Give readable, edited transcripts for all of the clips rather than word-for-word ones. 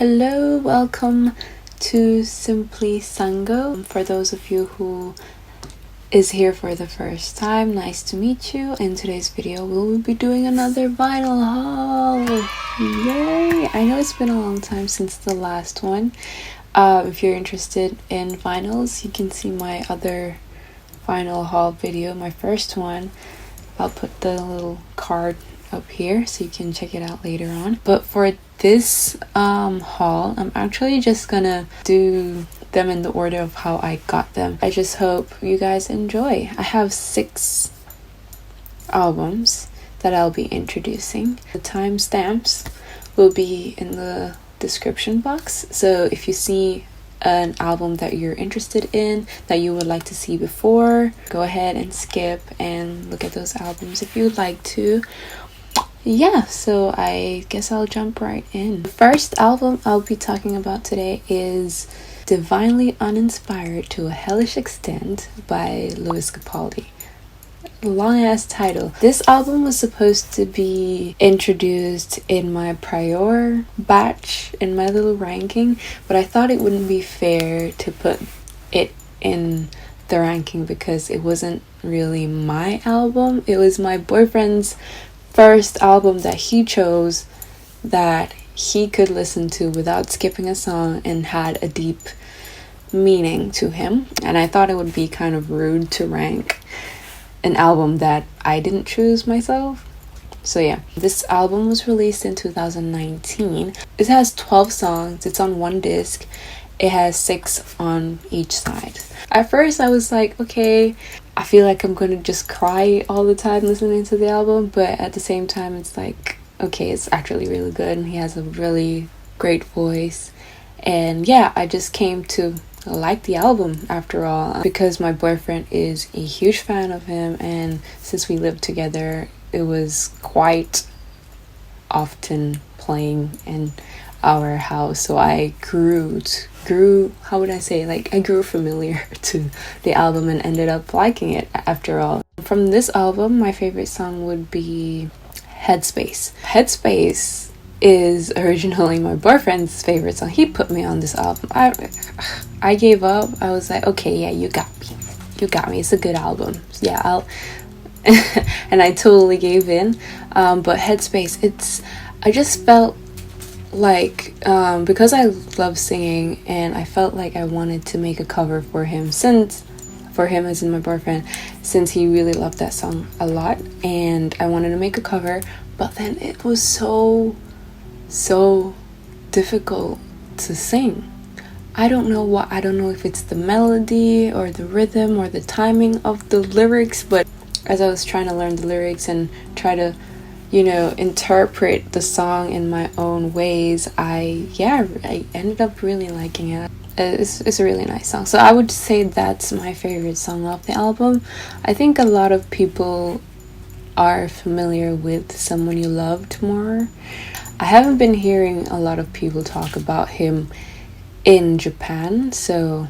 Hello, welcome to Simply Sango. For those of you who is here for the first time, nice to meet you. In today's video, we will be doing another vinyl haul. Yay! I know it's been a long time since the last one. If you're interested in vinyls, you can see my other vinyl haul video, my first one. I'll put the little card up here so you can check it out later on. But for this haul, I'm actually just gonna do them in the order of how I got them. I just hope you guys enjoy. I have 6 albums that I'll be introducing. The timestamps will be in the description box, so if you see an album that you're interested in, that you would like to see before, go ahead and skip and look at those albums if you would like to. Yeah, so I guess I'll jump right in. The first album I'll be talking about today is Divinely Uninspired to a Hellish Extent by Lewis Capaldi. Long ass title. This album was supposed to be introduced in my prior batch in my little ranking, but I thought it wouldn't be fair to put it in the ranking because it wasn't really my album. It was my boyfriend's first album that he chose that he could listen to without skipping a song and had a deep meaning to him, and I thought it would be kind of rude to rank an album that I didn't choose myself. So yeah, this album was released in 2019. It has 12 songs. It's on one disc. It has 6 on each side. At first I was like, okay, I feel like I'm gonna just cry all the time listening to the album, but at the same time it's like, okay, it's actually really good and he has a really great voice. And yeah, I just came to like the album after all because my boyfriend is a huge fan of him, and since we lived together it was quite often playing in our house, so I grew how would I say, like I grew familiar to the album and ended up liking it after all. From this album, my favorite song would be Headspace is originally my boyfriend's favorite song. He put me on this album. I gave up. I was like, okay, yeah, you got me, it's a good album, yeah, I'll and I totally gave in. But Headspace, I just felt like because I love singing and I felt like I wanted to make a cover for him as in my boyfriend, since he really loved that song a lot, and I wanted to make a cover, but then it was so difficult to sing. I don't know if it's the melody or the rhythm or the timing of the lyrics, but as I was trying to learn the lyrics and try to interpret the song in my own ways, I ended up really liking it. It's a really nice song, so I would say that's my favorite song off the album. I think a lot of people are familiar with Someone You Loved more. I haven't been hearing a lot of people talk about him in Japan, so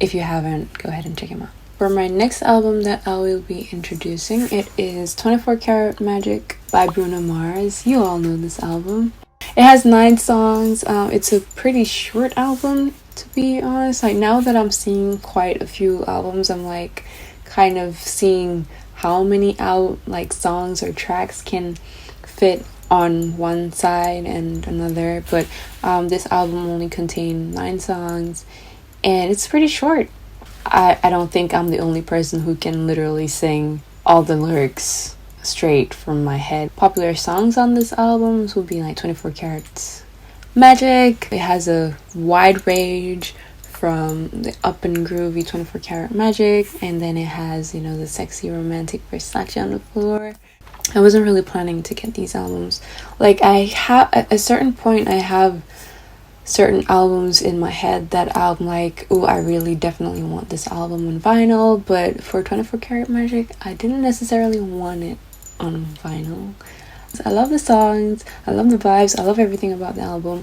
if you haven't, go ahead and check him out. For my next album that I will be introducing, it is 24 Karat Magic by Bruno Mars. You all know this album. It has 9 songs. It's a pretty short album, to be honest. Like, now that I'm seeing quite a few albums, I'm like kind of seeing how many songs or tracks can fit on one side and another, but this album only contained 9 songs and it's pretty short. I don't think I'm the only person who can literally sing all the lyrics straight from my head. Popular songs on this album will be like 24 Karat Magic. It has a wide range from the up and groovy 24 Karat Magic, and then it has, the sexy romantic Versace on the floor. I wasn't really planning to get these albums. Like, at a certain point, I have certain albums in my head that I'm like, oh, I really definitely want this album on vinyl, but for 24 Karat Magic, I didn't necessarily want it on vinyl. I love the songs, I love the vibes, I love everything about the album,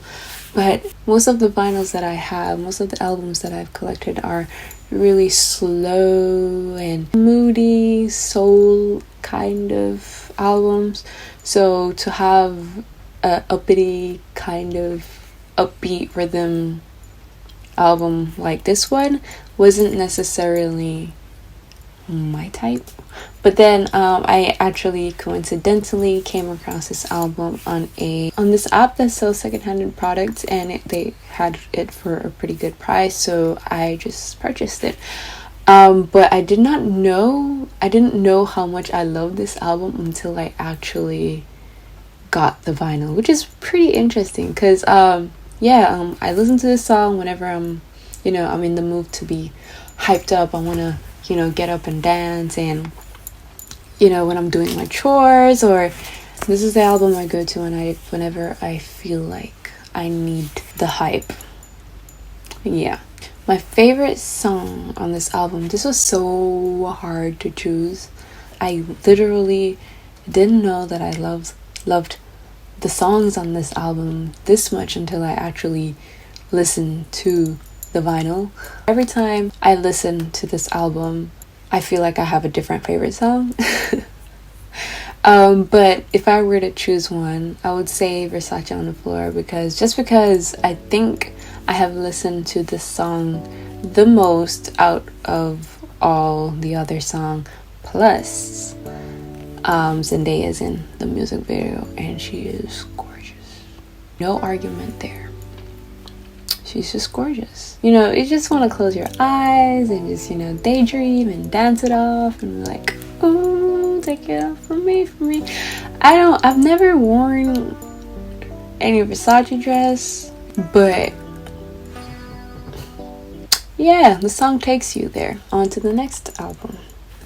but most of the vinyls that I have, most of the albums that I've collected are really slow and moody, soul kind of albums. So to have a uppity kind of upbeat rhythm album like this one wasn't necessarily my type. But then I actually coincidentally came across this album on this app that sells secondhand products, and they had it for a pretty good price, so I just purchased it. But I didn't know how much I loved this album until I actually got the vinyl, which is pretty interesting because I listen to this song whenever I'm in the mood to be hyped up. I want to get up and dance, and when I'm doing my chores, or this is the album I go to whenever I feel like I need the hype. Yeah, my favorite song on this album, this was so hard to choose. I literally didn't know that I loved the songs on this album this much until I actually listened to the vinyl. Every time I listen to this album, I feel like I have a different favorite song. But if I were to choose one, I would say Versace on the Floor, because I think I have listened to this song the most out of all the other songs. Plus Zendaya's in the music video, and she is gorgeous. No argument there. She's just gorgeous. You just want to close your eyes and just, daydream and dance it off and be like, oh, take it off for me. I've never worn any Versace dress, but yeah, the song takes you there. On to the next album.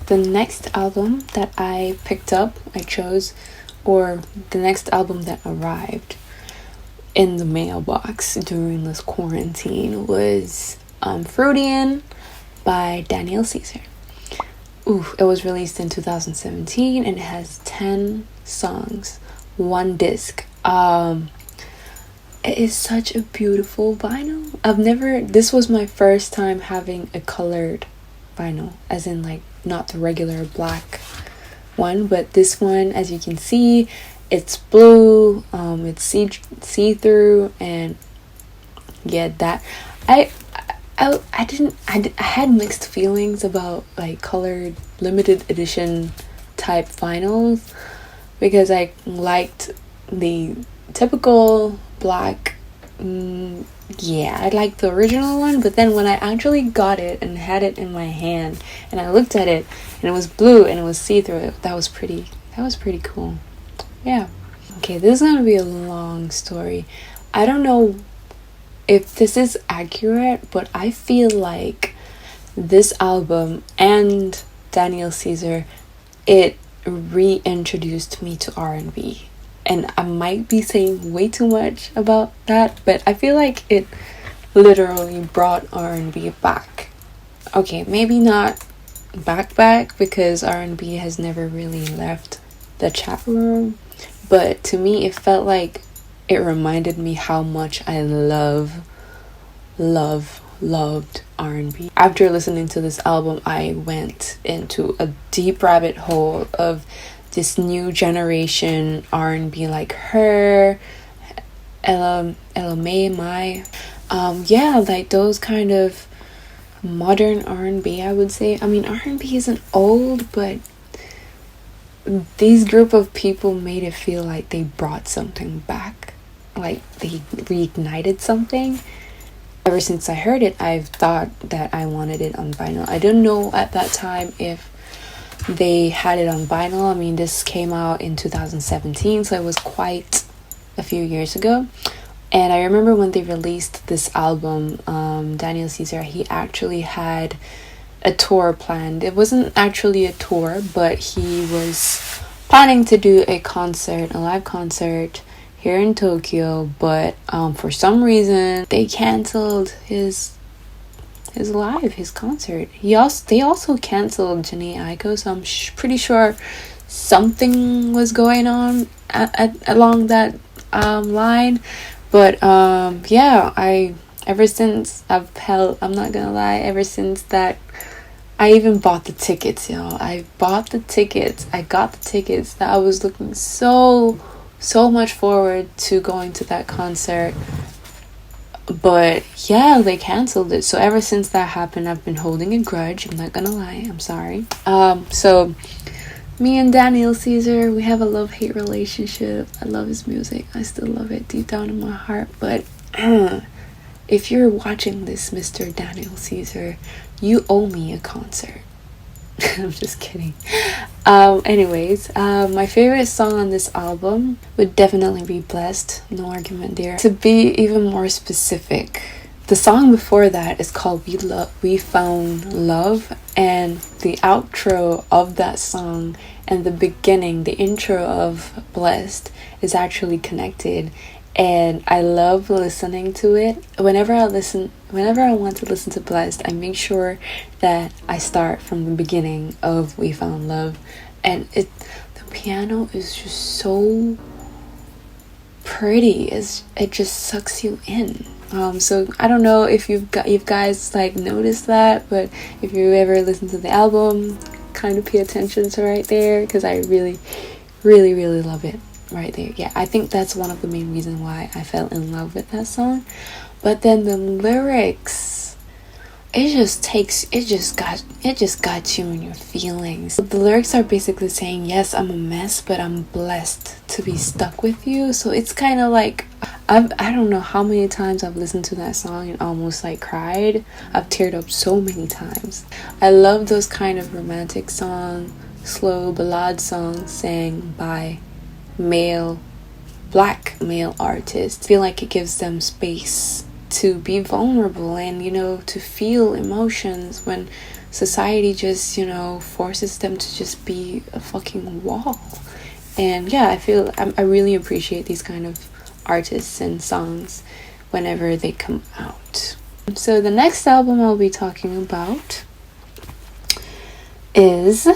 The next album that I picked up, or the next album that arrived in the mailbox during this quarantine was Fruitian by Daniel Caesar. It was released in 2017 and it has 10 songs, 1 disc. It is such a beautiful vinyl. This was my first time having a colored vinyl, as in like not the regular black one, but this one, as you can see, it's blue, it's see-through, and yeah, that I had mixed feelings about like colored limited edition type vinyls, because I liked the typical black. I liked the original one, but then when I actually got it and had it in my hand and I looked at it and it was blue and it was see-through, that was pretty cool. Yeah. Okay, this is gonna be a long story. I don't know if this is accurate, but I feel like this album and Daniel Caesar, it reintroduced me to R&B. And I might be saying way too much about that, but I feel like it literally brought R&B back. Okay, maybe not back, because R&B has never really left the chat room. But to me, it felt like it reminded me how much I loved R&B. After listening to this album, I went into a deep rabbit hole of this new generation R&B, like Her, Ella Mai, like those kind of modern R&B, I would say. I mean, R&B isn't old, but these group of people made it feel like they brought something back, like they reignited something. Ever since I heard it, I've thought that I wanted it on vinyl. I don't know at that time if they had it on vinyl. I mean, this came out in 2017, so it was quite a few years ago. And I remember when they released this album, Daniel Caesar, he actually had a tour planned. It wasn't actually a tour, but he was planning to do a live concert here in Tokyo, but for some reason they canceled his concert. They also canceled Jhené Aiko, so I'm pretty sure something was going on along that line. But ever since I'm not gonna lie, ever since that, I even bought the tickets, I got the tickets that I was looking so much forward to going to that concert. But yeah, they canceled it. So ever since that happened, I've been holding a grudge. I'm not gonna lie, I'm sorry. So me and Daniel Caesar, we have a love-hate relationship. I love his music. I still love it deep down in my heart. But if you're watching this, Mr. Daniel Caesar, you owe me a concert. I'm just kidding. Anyways, my favorite song on this album would definitely be Blessed. No argument there. To be even more specific, the song before that is called We Found Love, and the outro of that song and the beginning, the intro of Blessed, is actually connected. And I love listening to it. Whenever I want to listen to Blessed, I make sure that I start from the beginning of We Found Love. And the piano is just so pretty. It just sucks you in. So I don't know if you guys like noticed that, but if you ever listen to the album, kind of pay attention to right there, because I really, really, really love it. Right there. Yeah, I think that's one of the main reasons why I fell in love with that song. But then the lyrics, it just got you in your feelings. The lyrics are basically saying, yes, I'm a mess, but I'm blessed to be stuck with you. So it's kind of like, I don't know how many times I've listened to that song and almost like cried. I've teared up so many times. I love those kind of romantic songs, slow ballad songs sang by black male artists. I feel like it gives them space to be vulnerable and, to feel emotions when society just, forces them to just be a fucking wall. And yeah, I really appreciate these kind of artists and songs whenever they come out. So the next album I'll be talking about is